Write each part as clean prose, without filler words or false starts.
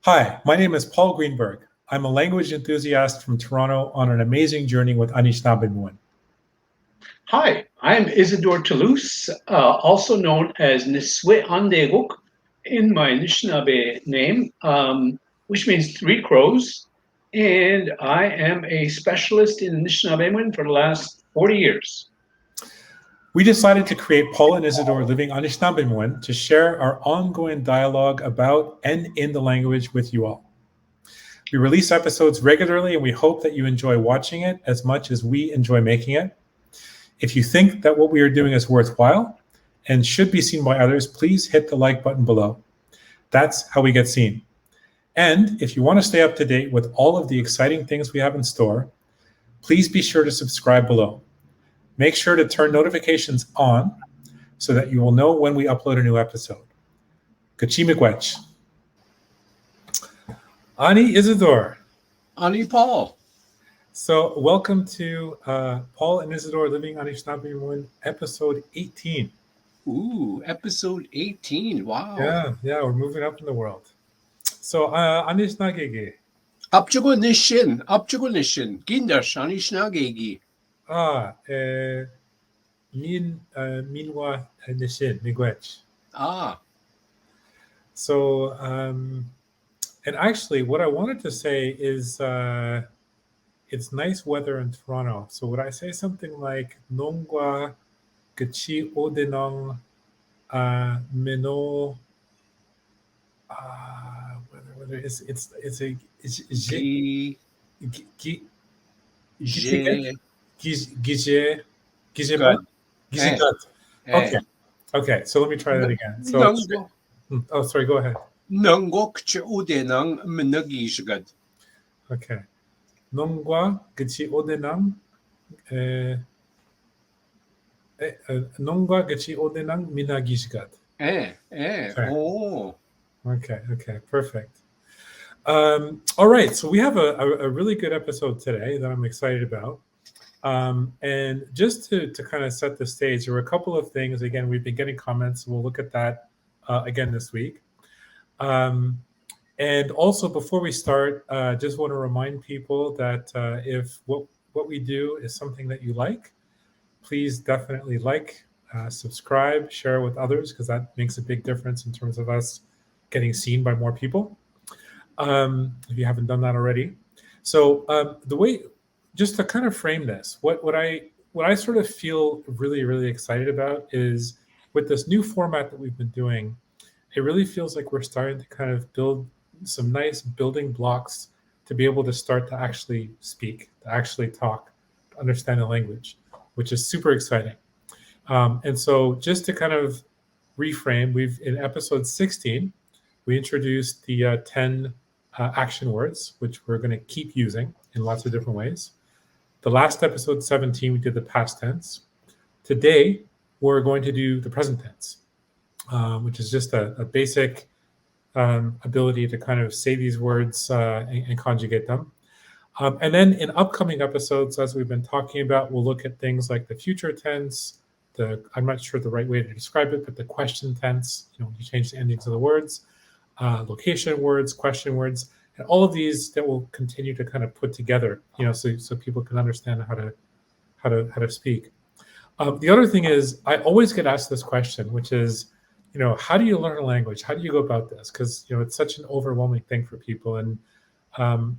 Hi, my name is Paul Greenberg. I'm a language enthusiast from Toronto on an amazing journey with Anishinaabemowin. Hi, I'm Isidore Toulouse, also known as Niswe Andeguk in my Anishinaabe name, which means three crows. And I am a specialist in Anishinaabemowin for the last 40 years. We decided to create Paul and Isidore Living Anishinaabemowin to share our ongoing dialogue about and in the language with you all. We release episodes regularly and we hope that you enjoy watching it as much as we enjoy making it. If you think that what we are doing is worthwhile and should be seen by others, please hit the like button below. That's how we get seen. And if you want to stay up to date with all of the exciting things we have in store, please be sure to subscribe below. Make sure to turn notifications on so that you will know when we upload a new episode. Giigido. Ani Isidore. Ani Paul. So welcome to Paul and Isidore Living Anishinaabemowin episode 18. Ooh, episode 18. Wow. Yeah, we're moving up in the world. So Anishinagege. Upchugunishin. Gindash Anishinagegi. Minwa Nishin, Miigwech. So, and actually what I wanted to say is it's nice weather in Toronto. So would I say something like Nongwa Gachi Odenong Mino whether it's a Giigido. Okay, so let me try that again. So sorry, go ahead. Okay. Nongwa Gachi Odenang Nongwa Gachi Odenang Minagishgat. Okay, perfect. All right, so we have a really good episode today that I'm excited about. And just to kind of set the stage, there were a couple of things. Again, we've been getting comments. We'll look at that again this week. And also, before we start, just want to remind people that if what we do is something that you like, please definitely like, subscribe, share with others, because that makes a big difference in terms of us getting seen by more people, if you haven't done that already. So the way, just to kind of frame this, what I sort of feel really, really excited about is with this new format that we've been doing, it really feels like we're starting to kind of build some nice building blocks to be able to start to actually speak, to actually talk, to understand the language, which is super exciting. And so just to kind of reframe, in episode 16, we introduced the 10 action words, which we're going to keep using in lots of different ways. The last episode, 17, we did the past tense. Today, we're going to do the present tense, which is just a basic ability to kind of say these words and conjugate them. And then in upcoming episodes, as we've been talking about, we'll look at things like the future tense, I'm not sure the right way to describe it, but the question tense, you change the endings of the words, location words, question words, and all of these that we'll continue to kind of put together, so people can understand how to speak. The other thing is, I always get asked this question, which is, how do you learn a language? How do you go about this? Because it's such an overwhelming thing for people, and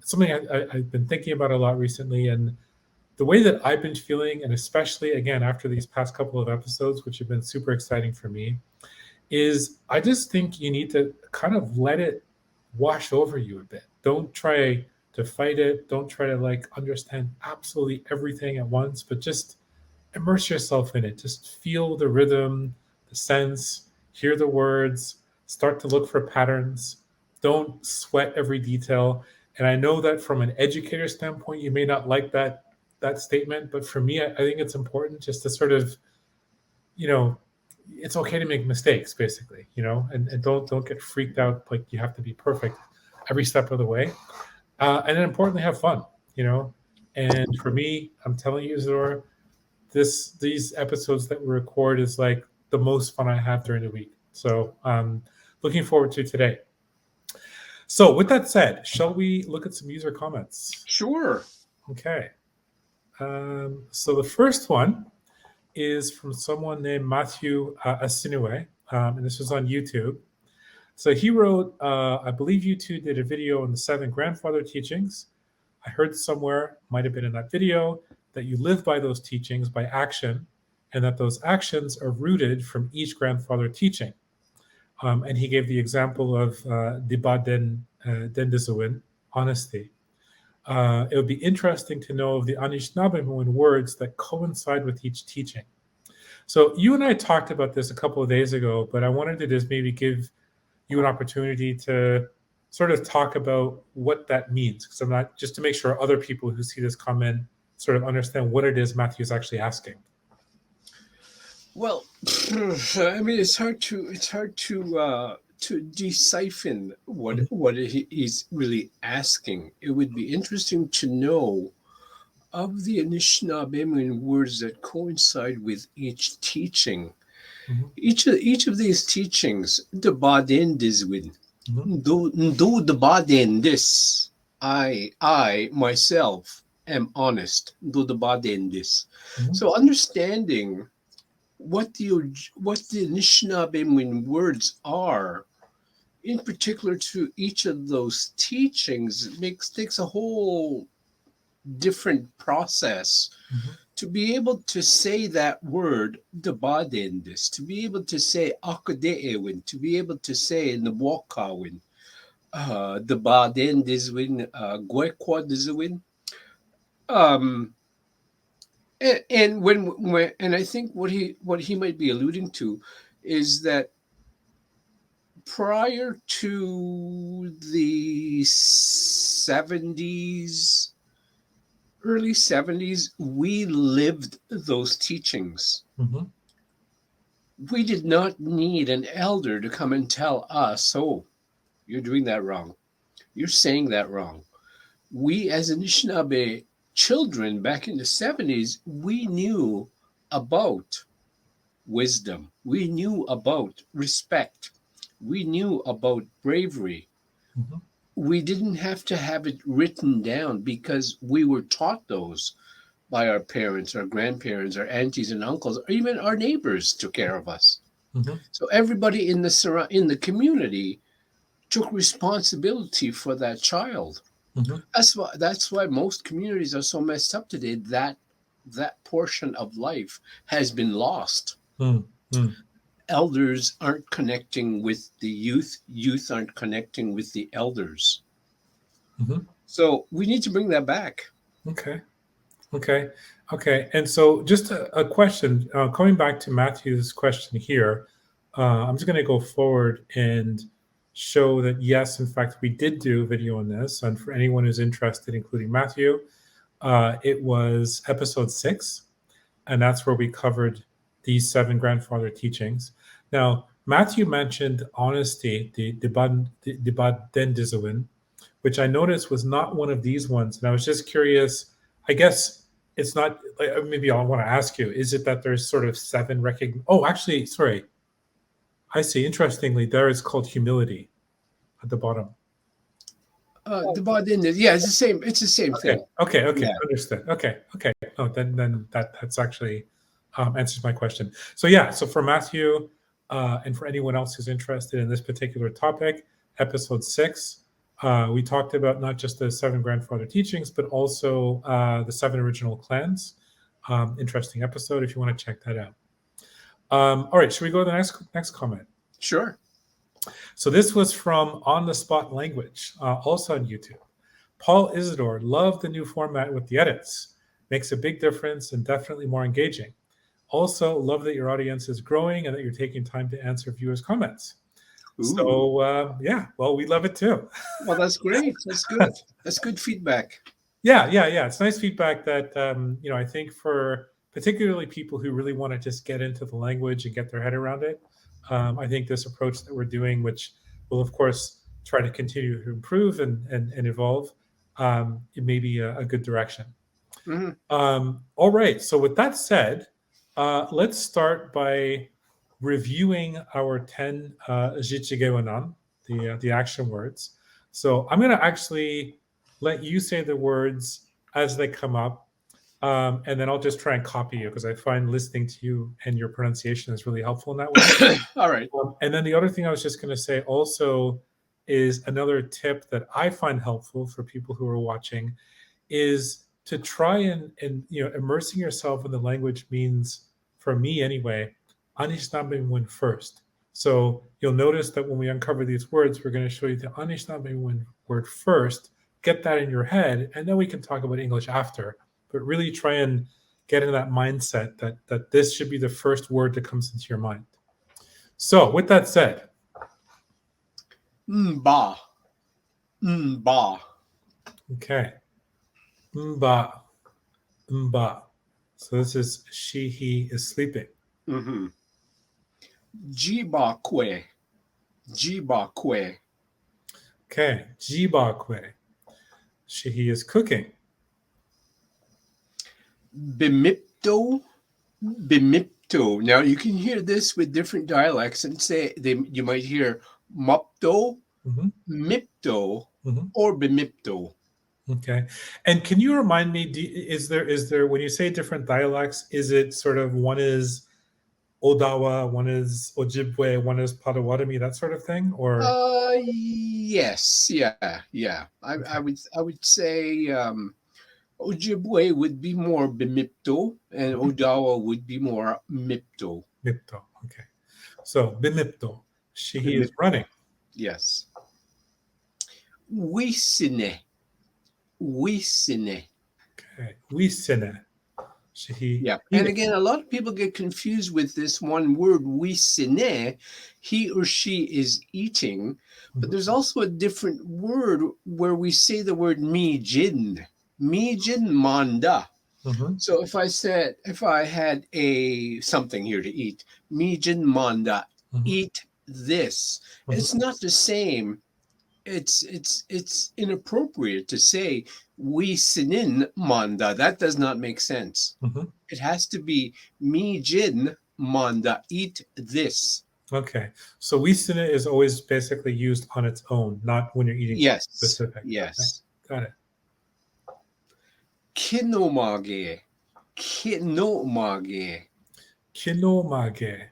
something I've been thinking about a lot recently. And the way that I've been feeling, and especially again after these past couple of episodes, which have been super exciting for me, is I just think you need to kind of let it wash over you a bit. Don't try to fight it. Don't try to understand absolutely everything at once, but just immerse yourself in it. Just feel the rhythm, the sense, hear the words, start to look for patterns. Don't sweat every detail. And I know that from an educator standpoint, you may not like that statement, but for me, I think it's important just to sort of, it's okay to make mistakes, basically, and don't get freaked out like you have to be perfect every step of the way. And then importantly, have fun, And for me, I'm telling you, Isidore, these episodes that we record is like the most fun I have during the week. So looking forward to today. So with that said, shall we look at some user comments? Sure. Okay. So the first one is from someone named Matthew Asinue, and this was on YouTube. So he wrote, I believe you two did a video on the 7 grandfather teachings. I heard somewhere, might have been in that video, that you live by those teachings by action, and that those actions are rooted from each grandfather teaching. And he gave the example of Nbaa Dendizowin, honesty. It would be interesting to know of the Anishinaabemowin words that coincide with each teaching. So you and I talked about this a couple of days ago, but I wanted to just maybe give you an opportunity to sort of talk about what that means, because I'm not, just to make sure other people who see this comment sort of understand what it is Matthew's actually asking. Well, I mean, it's hard to decipher what he's really asking. It would be interesting to know of the Anishinaabemowin words that coincide with each teaching. Mhm. Each of these teachings, Nbaa Dendizowin, Mhm. do Nbaa Dendis. I myself am honest. Do Nbaa Dendis. Mhm. So understanding what the Anishinaabemowin words are, in particular to each of those teachings, takes a whole different process. Mhm. To be able to say that word, Nbaa Dendis, to be able to say Akadeewin, to be able to say Nbwaakawin, Nbaa Dendizowin, Gwekwadizowin. And when and I think what he might be alluding to is that prior to the 70s, early 70s, we lived those teachings. Mhm. We did not need an elder to come and tell us, oh, you're doing that wrong. You're saying that wrong. We, as Anishinaabe children back in the 70s, we knew about wisdom. We knew about respect. We knew about bravery. Mhm. We didn't have to have it written down because we were taught those by our parents, our grandparents, our aunties and uncles, or even our neighbors took care of us. Mhm. So everybody in the community took responsibility for that child. Mhm. That's why most communities are so messed up today. That portion of life has been lost. Mm. Mm. Elders aren't connecting with the youth. Youth aren't connecting with the elders. Mhm. So we need to bring that back. Okay. Okay. Okay. And so just a question, coming back to Matthew's question here, I'm just going to go forward and show that, yes, in fact, we did do a video on this. And for anyone who's interested, including Matthew, it was episode 6. And that's where we covered these 7 grandfather teachings. Now, Matthew mentioned honesty, the Nbaa Dendizowin, which I noticed was not one of these ones. And I was just curious, I guess it's not, maybe I want to ask you, is it that there's sort of 7 oh, actually, sorry. I see. Interestingly, there is called humility at the bottom. The yeah, it's the same. It's the same Okay. thing. Okay. Okay. Yeah. Understood. Okay. Okay. Oh, then that's actually answers my question. So yeah. So for Matthew, and for anyone else who's interested in this particular topic, episode 6, we talked about not just the 7 grandfather teachings, but also the 7 original clans. Interesting episode if you want to check that out. All right. Should we go to the next comment? Sure. So this was from On the Spot Language, also on YouTube. Paul Isidore loved the new format with the edits. Makes a big difference and definitely more engaging. Also, love that your audience is growing and that you're taking time to answer viewers' comments. Ooh. So, yeah, well, we love it too. Well, that's great. That's good. That's good feedback. Yeah. It's nice feedback that, I think for particularly people who really want to just get into the language and get their head around it, I think this approach that we're doing, which will, of course, try to continue to improve and evolve, it may be a good direction. Mhm. All right. So with that said, let's start by reviewing our 10 Zhichigewinan, the action words. So I'm going to actually let you say the words as they come up. And then I'll just try and copy you because I find listening to you and your pronunciation is really helpful in that way. All right. And then the other thing I was just going to say also is another tip that I find helpful for people who are watching is to try and immersing yourself in the language means, for me anyway, Anishinaabemowin first. So you'll notice that when we uncover these words, we're going to show you the Anishinaabemowin word first, get that in your head, and then we can talk about English after. But really try and get in that mindset that this should be the first word that comes into your mind. So with that said, Nbaa. Nbaa. okay. Nbaa. Nbaa. So this is she, he is sleeping. Mm-hmm. Jiibaakwe. Jiibaakwe. Okay. Jiibaakwe. She, he is cooking. Bimipto. Bimipto. Now you can hear this with different dialects and you might hear mopto, Mhm. mipto, Mhm. or bimipto. Okay. And can you remind me, is there when you say different dialects, is it sort of one is Odaawe, one is Ojibwe, one is Potawatomi, that sort of thing? Or Yes, yeah. I would say Ojibwe would be more Bimipto and Odaawe would be more Mipto. Bimipto? Okay. So Bimipto, he is running. Yes. Wiisini. Wiisini. Okay. Wiisini. Yeah. And again, a lot of people get confused with this one word, wiisini. He or she is eating, but there's also a different word where we say the word mijin. Mijin manda. Mm-hmm. So if I had something here to eat, mijin manda, eat this. Mm-hmm. It's not the same. It's inappropriate to say wiisinin manda. That does not make sense. Mm-hmm. It has to be mijin manda, eat this. Okay. So wiisini is always basically used on its own, not when you're eating specific. Yes. Okay. Got it. Kinoomaage. Kinoomaage. Kinoomaage.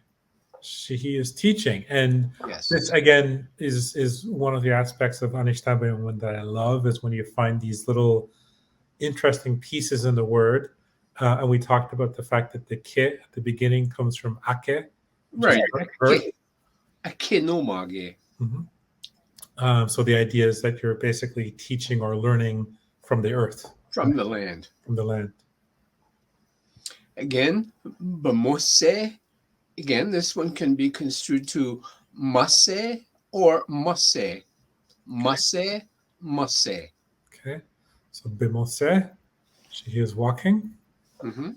He is teaching. And Yes. this, again, is one of the aspects of Anishinaabemowin that I love, is when you find these little interesting pieces in the word. And we talked about the fact that the ki at the beginning comes from ake. Right. Earth. A kinoomaage. Mm-hmm. So the idea is that you're basically teaching or learning from the earth. From the land. From the land. Again, Bimose. Again, this one can be construed to mase or muse. Muse, muse. Okay. So Bimose, he is walking. Mm-hmm.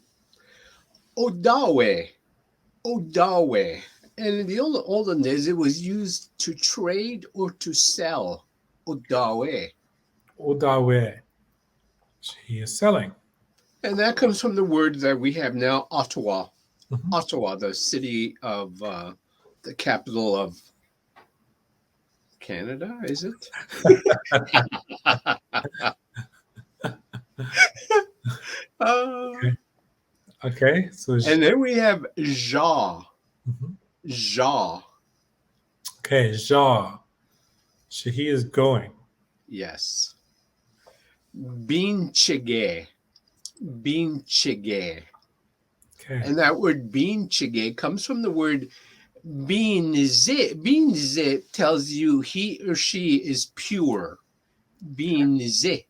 Odaawe. Odaawe. And in the olden days, it was used to trade or to sell. Odaawe. Odaawe. He is selling. And that comes from the word that we have now, Ottawa. Mm-hmm. Ottawa, the city of the capital of Canada, is it? Okay. So and then we have Zhaa. Mm-hmm. Zhaa. Okay, Zhaa. He is going. Yes. Biinchige. Biinchige. Okay. And that word Biinchige comes from the word Biinze. Biinze tells you he or she is pure. Biinze.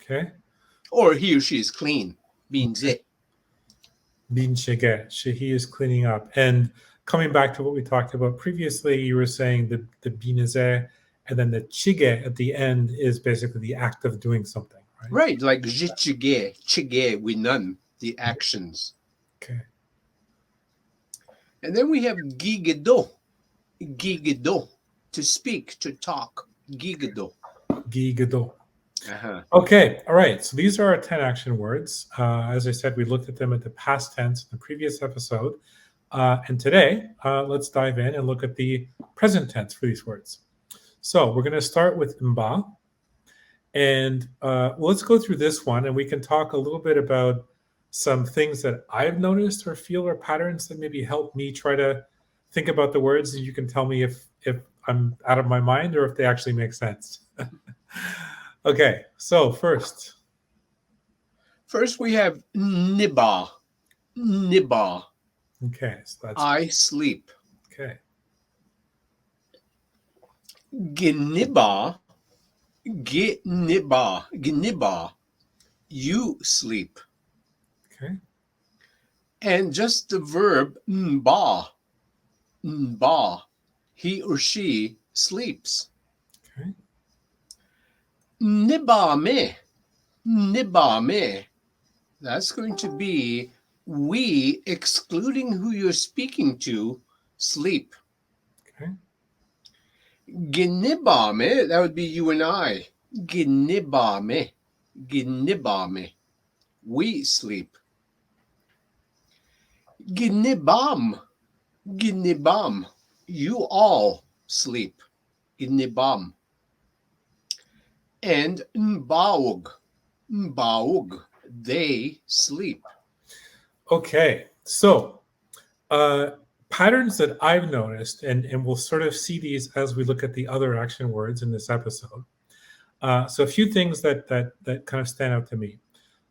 Okay. Or he or she is clean. Biinze. Biinchige. He is cleaning up. And coming back to what we talked about previously, you were saying the Bimose, and then the chige at the end is basically the act of doing something, right? Right, like Zhichigewinan, the actions. Okay. And then we have Giigido. Giigido, to speak, to talk. Giigido. Giigido. Uh-huh. Okay. All right. So these are our 10 action words. As I said, we looked at them at the past tense in the previous episode. And today, let's dive in and look at the present tense for these words. So we're going to start with Nbaa. And let's go through this one, and we can talk a little bit about some things that I've noticed or feel are patterns that maybe help me try to think about the words, and you can tell me if I'm out of my mind or if they actually make sense. Okay, so first. First, we have Nbaa. Nbaa. Okay, so that's I sleep. okay. Ginibaa. Ginibaa. Ginibaa. You sleep. Okay. And just the verb Nbaa. Nbaa. He or she sleeps. Okay. Nbaa. Nbaa. That's going to be we, excluding who you're speaking to, sleep. Okay. Ginibaa. That would be you and I. Ginibaa. Ginibaa. We sleep. Ginibam. Ginibam. You all sleep. Ginibam. And Nbaog. Nbaog. They sleep. Okay. So patterns that I've noticed, and we'll sort of see these as we look at the other action words in this episode. So a few things that kind of stand out to me.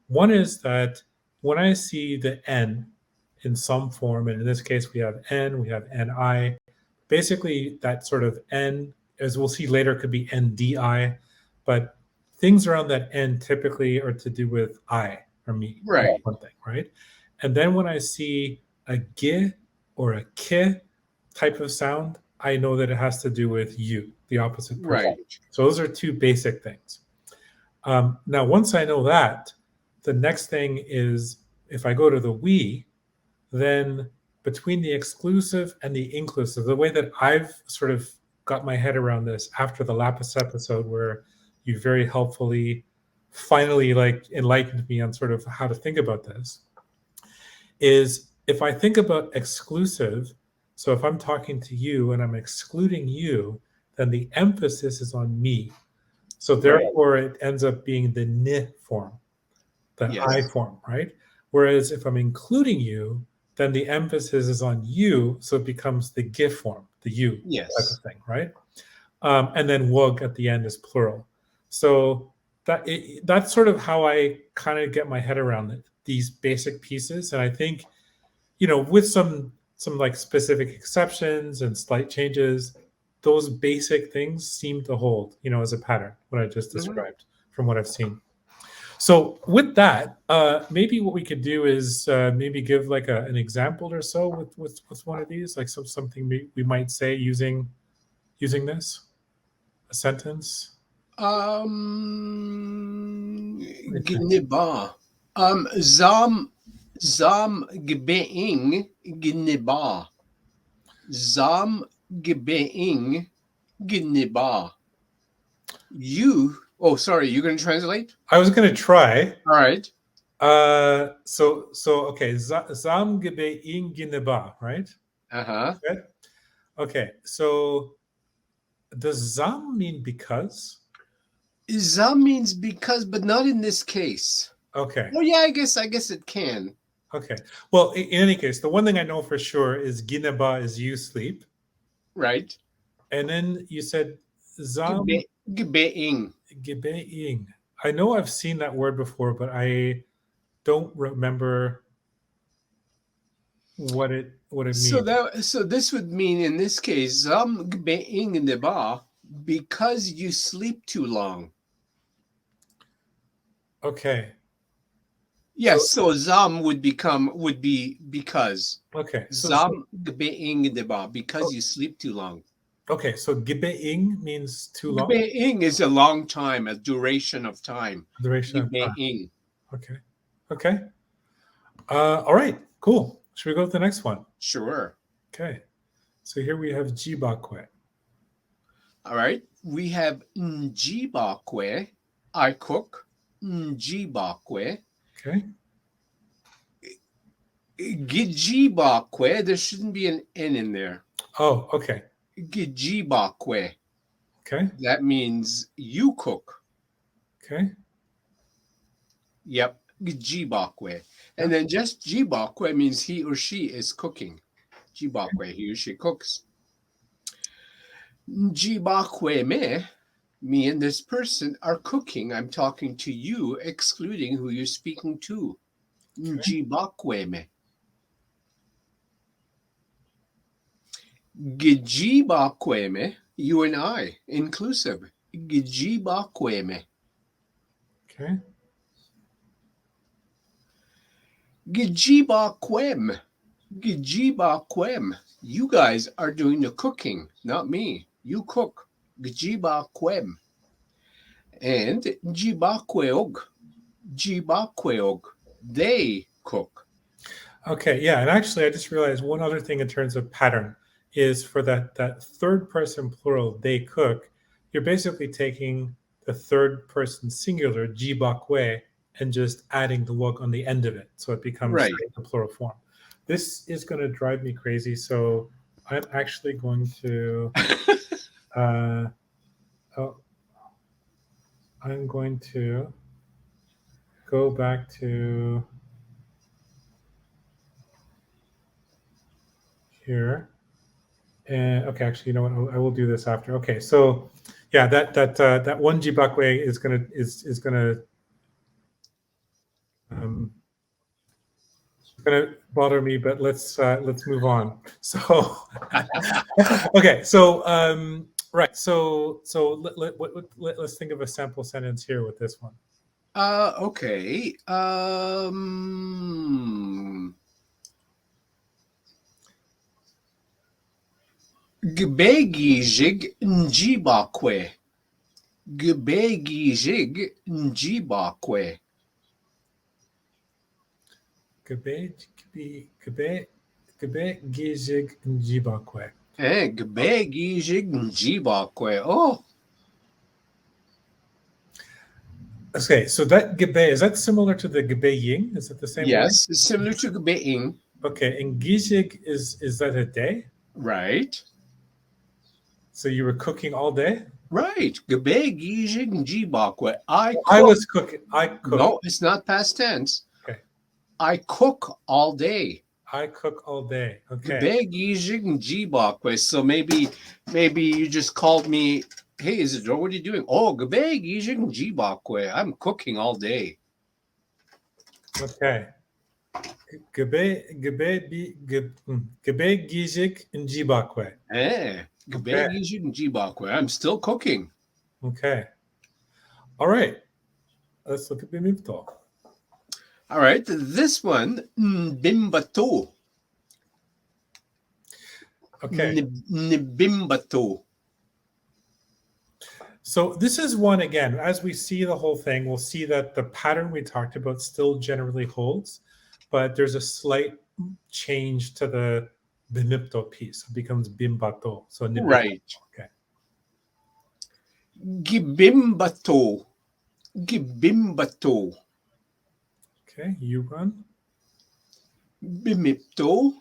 One is that when I see the N in some form, and in this case we have N, we have NI, basically that sort of N, as we'll see later, could be NDI, but things around that N typically are to do with I or me. Right. That's one thing, right? And then when I see a G or a K type of sound, I know that it has to do with you, the opposite person. Right. So those are two basic things. Now, once I know that, the next thing is if I go to the we, then between the exclusive and the inclusive, the way that I've sort of got my head around this after the Lapis episode, where you very helpfully finally like enlightened me on sort of how to think about this, is if I think about exclusive, so if I'm talking to you and I'm excluding you, then the emphasis is on me. So therefore it ends up being the ni form, the Yes. I form, right? Whereas if I'm including you, then the emphasis is on you, so it becomes the gi form, the you type Yes. of thing, right? And then wug at the end is plural. So that's sort of how I kind of get my head around it, these basic pieces. And I think, with some like specific exceptions and slight changes, those basic things seem to hold, as a pattern, what I just described from what I've seen. So with that, maybe what we could do is maybe give like an example or so with one of these, like something we might say using this, a sentence. Ginibaa. Zam gebeing ginibaa. Zam gebeing ginibaa. Sorry, you're going to translate? I was going to try. All right. So okay, zam gebe in gineba, right? Uh-huh. Okay, so does zam mean because? Zam means because, but not in this case. Okay. Oh yeah, I guess it can. Okay. Well, in any case, the one thing I know for sure is gineba is you sleep. Right. And then you said zam Gebeing. gebeing. I know I've seen that word before, but I don't remember what it means. So this would mean in this case, zam gebeing ginibaa, because you sleep too long. Okay. Yes, so zam would be because. Okay. Zam gebeing ginibaa, because you sleep too long. Okay, so gebeing means too long. Gebeing is a long time, a duration of time. Duration of time. Gebeing. Okay. All right. Cool. Should we go to the next one? Sure. Okay. So here we have Jiibaakwe. All right. We have Jiibaakwe. I cook. Jiibaakwe. Okay. Giibaakwe. There shouldn't be an N in there. Oh, okay. Jiibaakwe. Okay. That means you cook. Okay. Yep. Jiibaakwe. And Yeah. then just Jiibaakwe means he or she is cooking. Jiibaakwe, he or she cooks. Jiibaakwe me and this person are cooking. I'm talking to you, excluding who you're speaking to. Jiibaakwe me. Giibaakwe me, you and I, inclusive. Giibaakwe me. Okay. Giibaakwe. Giibaakwe. You guys are doing the cooking, not me. You cook. Giibaakwe. And Jiibaakweog. Jiibaakweog. They cook. Okay. Yeah. And actually, I just realized one other thing in terms of pattern is for that third person plural, they cook. You're basically taking the third person singular, Jiibaakwe, and just adding the wog on the end of it, so it becomes Right. the plural form. This is going to drive me crazy, so I'm actually going to I'm going to go back to here. And okay, actually, you know what? I will do this after. Okay, so yeah, that one Jiibaakwe is gonna bother me, but let's move on. So okay, so right, so let's think of a sample sentence here with this one. Okay. Giigido Jiibaakwe. Giigido Jiibaakwe. Giigido Jiibaakwe. Giigido Jiibaakwe. Oh. Okay, so that Gibe, is that similar to the Gibeyin? Is it the same Yes, it's similar to Gibeing. Okay, and Giijig is that a day? Right. So you were cooking all day? Right. Giigido Jiibaakwe. I was cooking. I cooked. No, it's not past tense. Okay. I cook all day. I cook all day. Okay. Giigido Jiibaakwe. So maybe you just called me, hey Isidore, what are you doing? Oh, Giigido Jiibaakwe. I'm cooking all day. Okay. Giigido Jiibaakwe. Giigido Jiibaakwe. I'm still cooking. Okay. All right. Let's look at Bimipto. All right. This one, Bimipto. Okay. Bimipto. So this is one, again, as we see the whole thing, we'll see that the pattern we talked about still generally holds, but there's a slight change to the Bimipto piece. It becomes Bimbato. So Right. Okay. Gibimbato. Gibimbato. Okay, you run. Bimipto.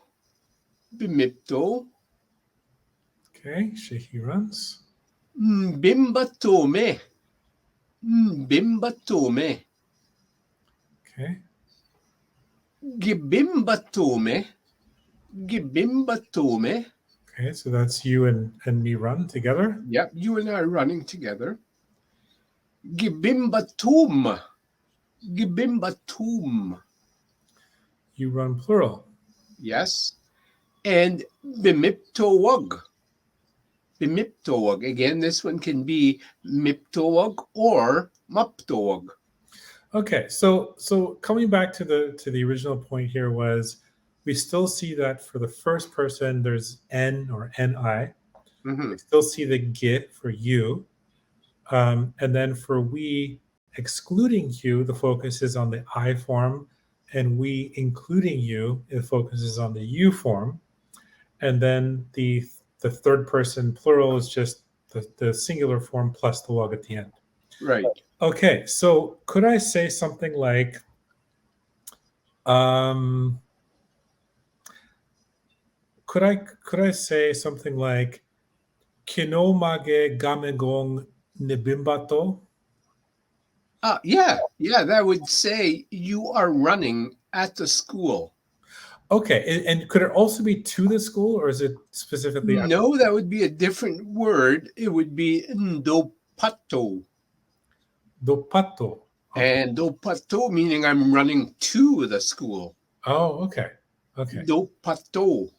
Bimipto. Okay, he runs. Bimbatome. Bimbatome. Okay. Gibimbatome. Gibimbatome. Okay, so that's you and me run together. Yep, you and I are running together. Gibimbatum. Gibimbatum. You run plural. Yes. And bimiptowug. Bimiptowug. Again, this one can be miptowug or maptowug. Okay, so coming back to the original point here was we still see that for the first person there's N or NI. Mm-hmm. We still see the git for you. And then for we excluding you, the focus is on the I form, and we including you, the focus is on the you form. And then the third person plural is just the singular form plus the log at the end. Right. Okay, so could I say something like, could I say something like, Kinoomaage gamegong Bimipto. Yeah, that would say you are running at the school. Okay, and could it also be to the school, or is it specifically? No, that would be a different word. It would be ndopato. Dopato. Okay. And dopato meaning I'm running to the school. Oh, okay. Okay. Dopato.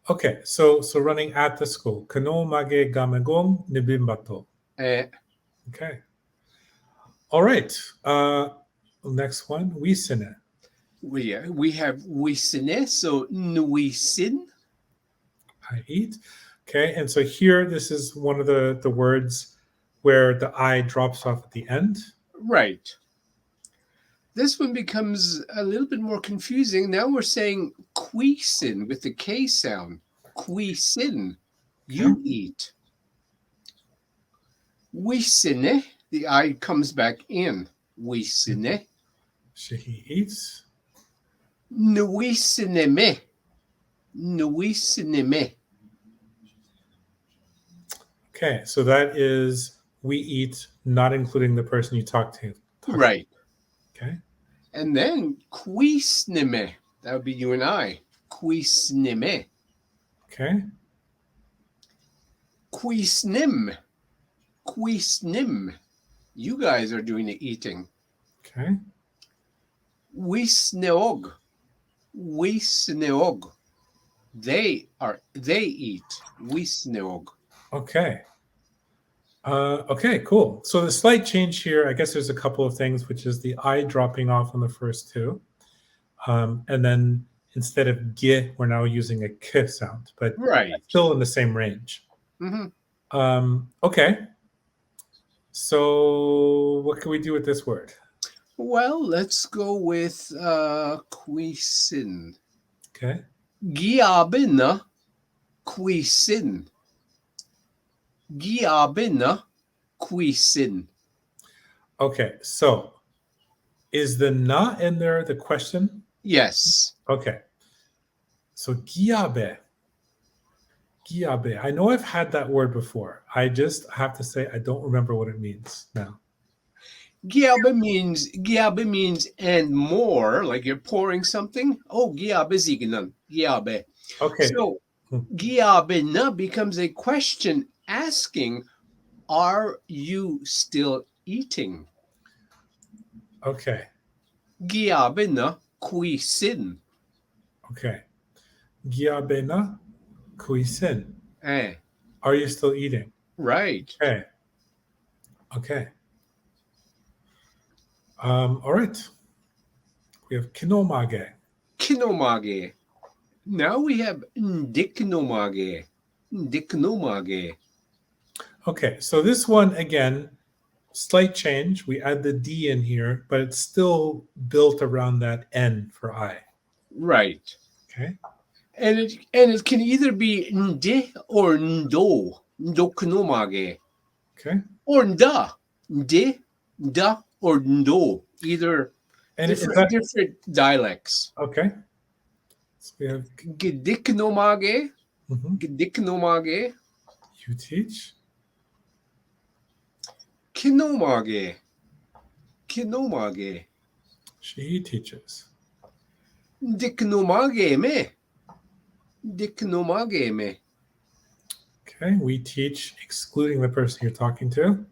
Okay, so running at the school. Kinoomaage gamegong Bimipto. Okay. All right. Next one, Wiisini. We have Wiisini, so Wiisin. I eat. Okay, and so here, this is one of the words where the I drops off at the end. Right. This one becomes a little bit more confusing. Now we're saying Wiisin with the K sound. Wiisin. You eat. Wiisini, the I comes back in. Wiisini. He eats. Nwiisinime. Nwiisinime. Okay, so that is we eat, not including the person you talk to. Right. Okay. And then Wiisnime. That would be you and I. Wiisnime. Okay. Wiisnim. Wiisnim. You guys are doing the eating. Okay. Wiisneog. Wiisneog. They eat. Wiisneog. Okay. Okay, cool. So the slight change here, I guess there's a couple of things, which is the I dropping off on the first two. And then instead of ge, we're now using a k sound, but Right. still in the same range. Mm-hmm. Okay. So what can we do with this word? Well, let's go with Wiisin. Okay. Giabina Wiisin. Giabina Wiisin. Okay, so is the na in there the question? Yes. Okay. So giabe. Giabe. I know I've had that word before. I just have to say I don't remember what it means now. Giabe means and more, like you're pouring something. Oh, giabe ziginan. Giabe. Okay. So giabina becomes a question asking, are you still eating? Okay. Giabina Wiisin. Okay. Giabena kuisin. Eh, Are you still eating? right. Okay. Okay. All right. We have Kinoomaage. Kinoomaage. Now we have Kinoomaage. Kinoomaage. Okay, so this one again, slight change. We add the D in here, but it's still built around that N for I. Right. Okay. And it can either be ndi or ndo. Kinoomaage. Okay. Or nda. Ndi, nda, or ndo. Either And different dialects. okay. So we have Kinoomaage. Kinoomaage. you teach. Kinoomaage. Kinoomaage. She teaches. Kinoomaage me. Kinoomaage me. Okay. We teach, excluding the person you're talking to.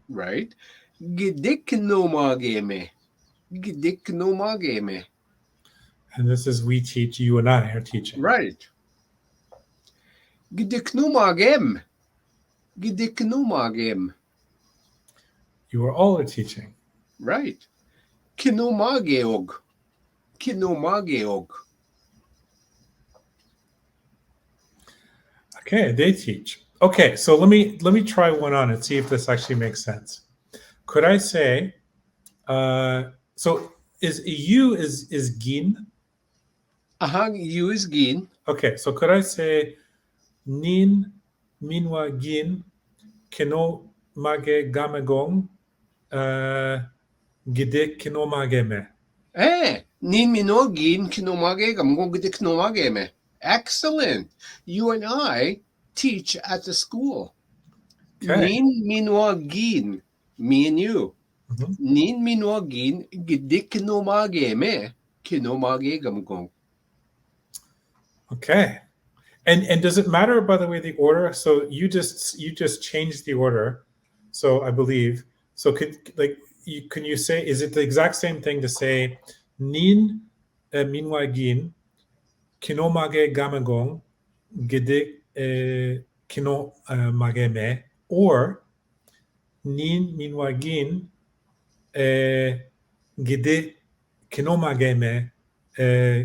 Right. Kinoomaage me. Kinoomaage me. And this is we teach, you and I are teaching. Right. Kinoomaagem. Kinoomaagem. You are all are teaching. Right. Kinoomageog. Kinoomageog. Okay, they teach. Okay, so let me try one on and see if this actually makes sense. Could I say, so is you is gin? You is gin. Okay, so could I say nin minwa gin kinoomaage gamegong gide kinoomaage me? Nin mino gin kinoomaage gamgong kinoomaage me. Excellent. You and I teach at the school. Okay. Nin minwagin, me and you. Mhm. Nin minwagin, gidi kinoomaage me, kinoomaage gamgong. Okay. And does it matter, by the way, the order? So you just changed the order. So I believe. So can you say, is it the exact same thing to say nin minwagin kinoomaage gamagong gede kinoomaage me, or nin minwagin gede kinoomaage me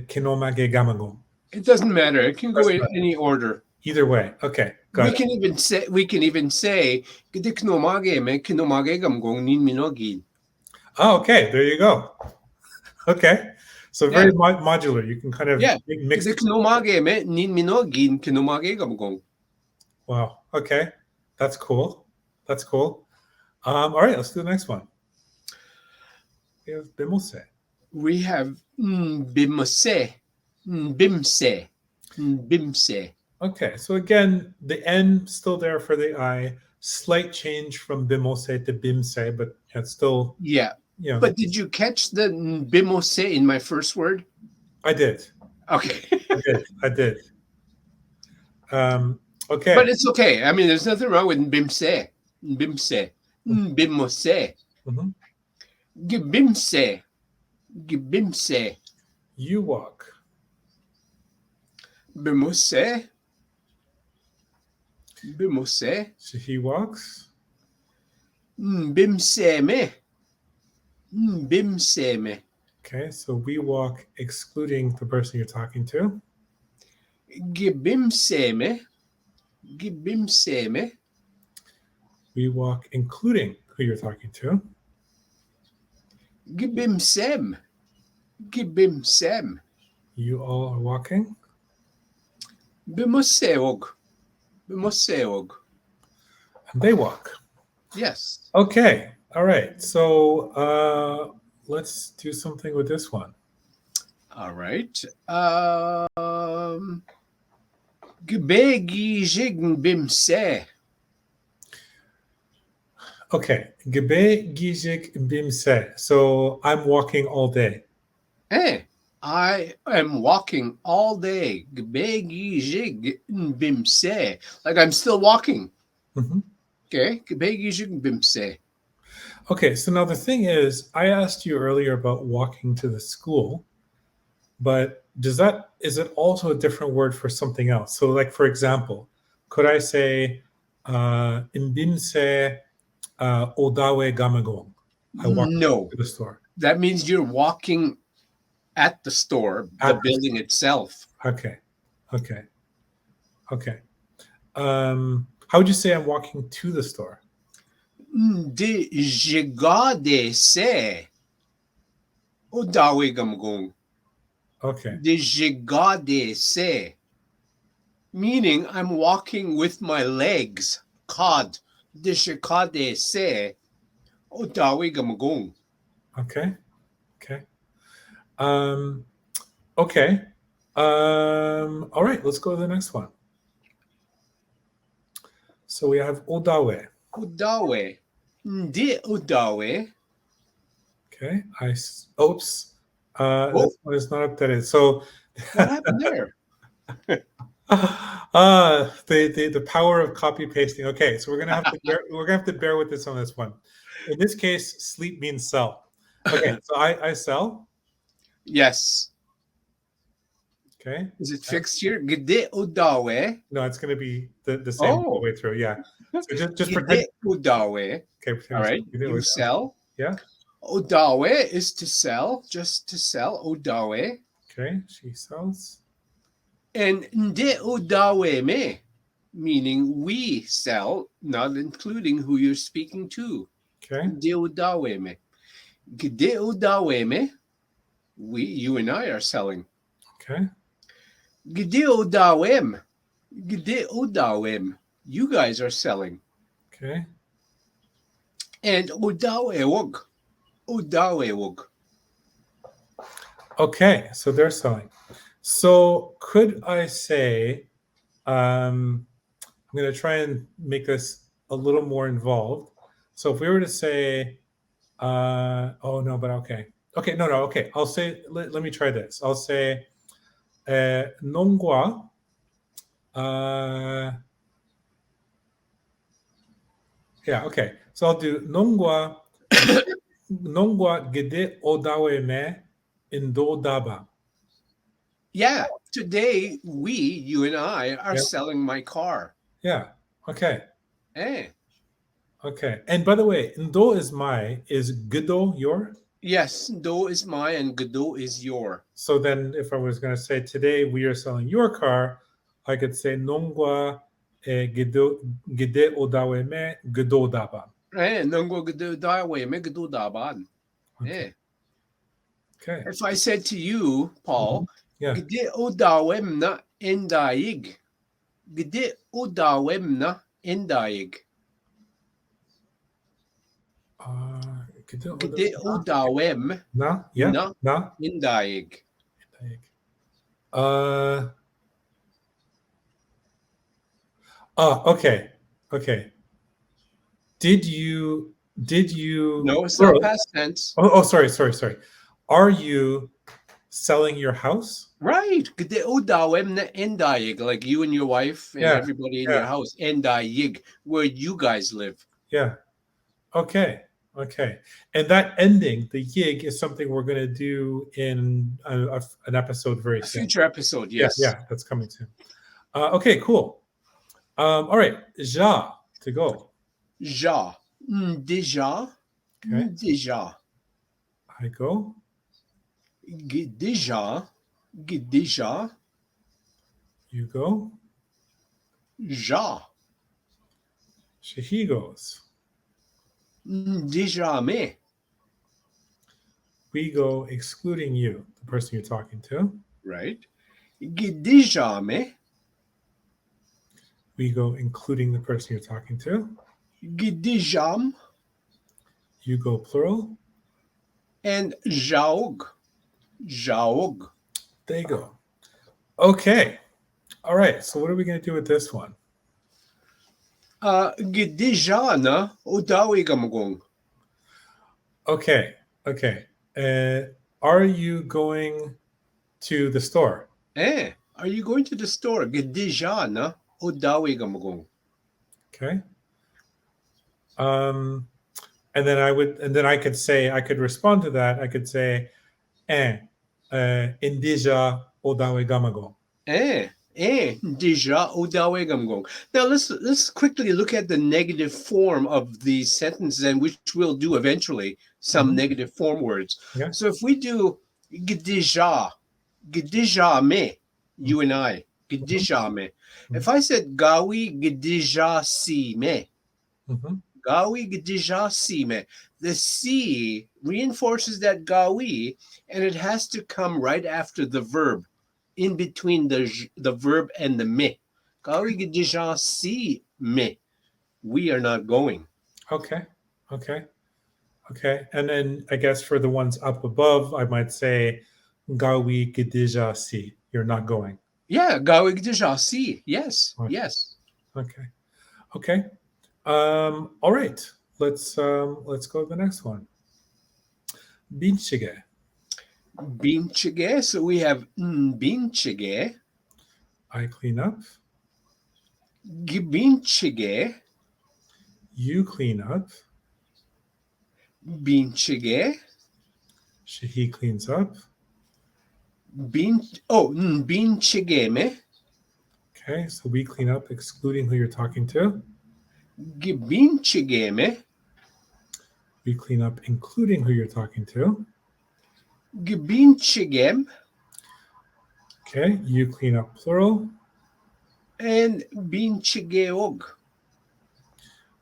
kinoomaage gamagong? It doesn't matter. It can go Doesn't in matter. any order. Either way. Okay. Got We it. can even say gidi kinoomaage me, kinoomaage gamgong nin minwagin. Oh, okay. There you go. Okay. So Yeah. very modular. You can kind of Yeah. mix. Gidi kinoomaage me, nin minwagin, kinoomaage gamgong. Wow. Okay. That's cool. That's cool. All right. Let's do the next one. We have Bimose. We have Bimose, Bimse, Bimse. Okay. So again, the N still there for the I. Slight change from Bimose to Bimse, but it's still, Yeah. you know. But did you catch the Bimose in my first word? I did. Okay. I did. Okay. But it's okay. I mean, there's nothing wrong with Bimse, Bimse, Bimose, Mhm. Gibimse, Gibimse, You walk. Bimose, Bimose, So he walks. Bimseme, Bimseme, Okay. So we walk excluding the person you're talking to. Gibimseme, Gibimseme, We walk including who you're talking to. Gibimsem, Gibimsem, You all are walking. Bimoseog, Bimoseog. And they walk. Yes. Okay. All right. So let's do something with this one. All right. Giigido Bimse. Okay. Giigido Bimose. So I'm walking all day. Hey, I am walking all day. Giigido Bimse. Like I'm still walking. Mhm. Okay. Giigido Bimse. Okay. So now the thing is, I asked you earlier about walking to the school, but is it also a different word for something else? So, like, for example, could I say Bimse Odaawe gamagong? I walk No, to the store. that means you're walking at the store, At the the building itself. Okay. How would you say I'm walking to the store? Jiigaakwe se Odaawe gamgong. Okay. Zhichigewinan se, meaning I'm walking with my legs. Cod. Zhichigewinan se Odaawe gamgong. Okay. Okay. All right. Let's go to the next one. So we have Odaawe. Odaawe. Odaawe. Okay. Oops. This one is not updated. So What happened there? the power of copy pasting. Okay, so we're gonna have to bear with this on this one. In this case, sleep means sell. Okay, so I sell. Yes. Okay. Is it fixed here? Gide Odaawe. No, it's gonna be the same all the way through. Yeah. So just pretend. Odaawe. Okay. Pretend All right. You sell. Yeah. Odaawe is to sell, just to sell. Odaawe. Okay. She sells. And Odaawe me, meaning we sell, not including who you're speaking to. Okay. Odaawe me. Odaawe me. You and I are selling. Okay. Odaawe. Odaawe. You guys are selling. Okay. And Odaawe. Odaawe. Okay. So they're selling. So could I say, I'm going to try and make this a little more involved. So if we were to say, oh no, but okay. Okay, no, okay. I'll say, let me try this. I'll say, 농과, yeah, okay. So I'll do 농과 gede Odaawe me Nbaa. Yeah. Today, you and I, are selling my car. Yeah. Okay. Eh. Okay. And by the way, Ndo is Giigido your? Yes, Do is my and Giigido is your. So then if I was going to say today we are selling your car, I could say 농과 gede Odaawe me Giigido daba. Eh, nungwa Giigido Odaawe me Giigido daban. Eh. Okay. If I said to you, Paul, Yeah. Gide Odaawe mna indaig. Gide Odaawe mna indaig. Gide Odaawe Na? Yeah. Na. Na? Indaig. Okay. Okay. Did you No, it's not past tense. Oh, sorry. Are you selling your house? Right. Gide Odaawe mna indaig, like you and your wife and everybody in your house. Indaig, where you guys live. Yeah. Okay. And that ending, the yig, is something we're going to do in an episode very soon. Future episode, yes. Yeah, that's coming soon. Okay, cool. All right, Zhaa, to go. Zhaa. Déjà. Okay. Déjà. I go. Déjà. Déjà. You go. Zhaa. He goes. Déjà me. We go excluding you, the person you're talking to. Right. Déjà me. We go including the person you're talking to. Gidijam. You go plural. And jaog. Jaog. There you go. Okay. All right. So what are we going to do with this one? Gidijana Odaawe gamagong. Okay. Are you going to the store? Are you going to the store? Gidijana Odaawe gamagong. Okay. And then I could respond to that. I could say, Indija Odaawe gamago. Dija Odaawe gamagong. Now let's quickly look at the negative form of these sentences, and which we'll do eventually, some negative form words. Yeah. So if we do Gidija me, you and I, Gidija me. If I said Gawi Gidija si me, Gawi Gidija si me, the si reinforces that Gawi, and it has to come right after the verb, in between the verb and the me. Gawi Gidija si me. We are not going. Okay. And then I guess for the ones up above, I might say Gawi Gidija si. You're not going. Yeah, Gawi Gidija si. Yes. Okay. Yes. Okay. All right. Let's go to the next one. Biinchige. Biinchige. So we have Biinchige. I clean up. Biinchige. You clean up. Biinchige. He cleans up. Biinchige me. Okay, so we clean up, excluding who you're talking to. Biinchige me. We clean up, including who you're talking to. Biinchigem. Okay, you clean up, plural. And Biinchigeog.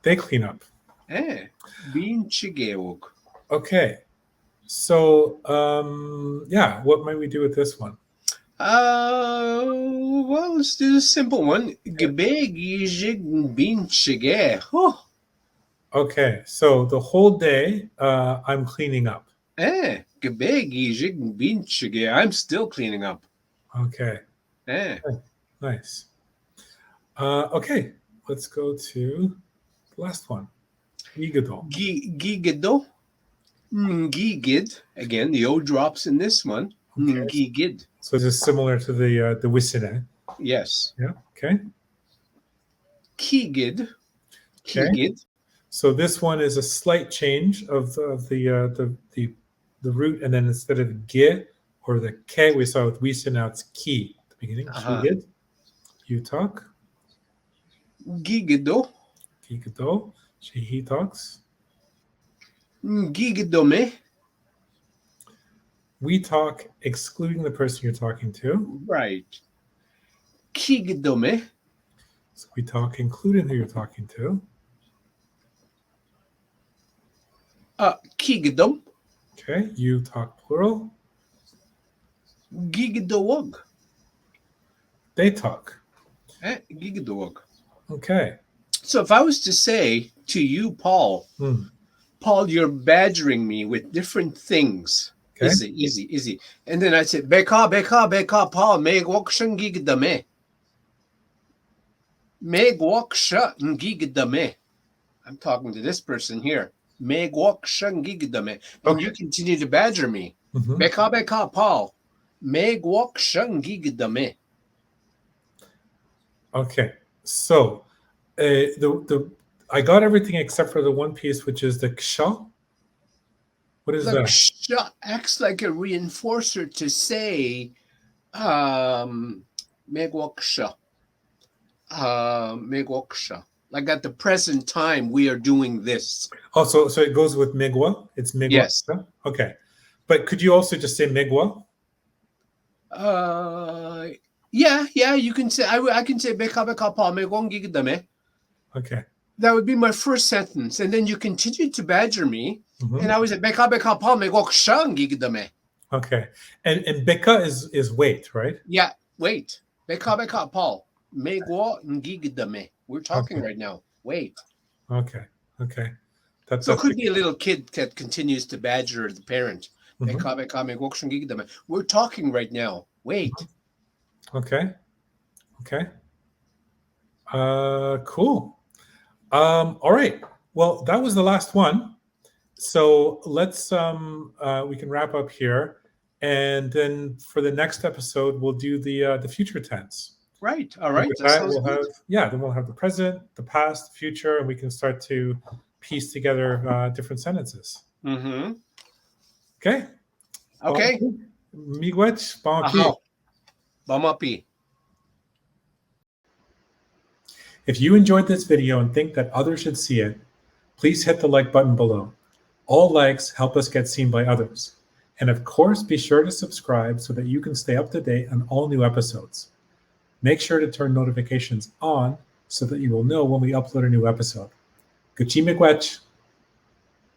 They clean up. Biinchigeog. Okay, so what might we do with this one? Well, let's do the simple one. Biinchige. Okay, so the whole day I'm cleaning up. I'm still cleaning up. Okay. Nice. Okay. let's go to the last one. Giigido. Giigido. Giigid. Again, the O drops in this one. Okay. Giigid. So this is similar to the Wiisini. Yes. Yeah. Okay. Giigid. Okay. Giigid. So this one is a slight change of the root, and then instead of ge or the ke we saw with Wiisini, now it's ki at the beginning. Giigid. You talk. Giigido. Giigido. He talks. Giigidome. We talk excluding the person you're talking to. Right. Giigidome. So we talk including who you're talking to. Giigidom. Okay. You talk plural. Giigidowog. They talk. Giigidowog. Okay. So if I was to say to you, Paul, Paul, you're badgering me with different things. Okay. Easy. And then I said, Beka, Paul, megwakshan gigdame. Megwakshan gigdame. I'm talking to this person here. Megwakshan gigdame. And you continue to badger me. Beka, Paul, megwakshan gigdame. Okay. So I got everything except for the one piece, which is the ksha. What is that? Ksha acts like a reinforcer to say megwaksha. Megwaksha. Like at the present time, we are doing this. Oh, so it goes with migwa. It's migwa. Yes. Okay. But could you also just say migwa? Yeah. You can say. I can say beka pa megwang gigdame. Okay. That would be my first sentence, and then you continue to badger me, and I was at beka pa megwaksha gigdame. Okay. And beka is wait, right? Yeah. Wait. Beka Paul. Megwa ngigdame. We're talking right now. Wait. Okay. So it could be a little kid that continues to badger the parent. We're talking right now. Wait. Okay. Cool. All right. Well, that was the last one. So let's we can wrap up here, and then for the next episode we'll do the future tense. Right. All right. Then we'll have the present, the past, the future, and we can start to piece together different sentences. Okay. Miigwech, Bamapi. If you enjoyed this video and think that others should see it, please hit the like button below. All likes help us get seen by others. And of course, be sure to subscribe so that you can stay up to date on all new episodes. Make sure to turn notifications on so that you will know when we upload a new episode. Giigido.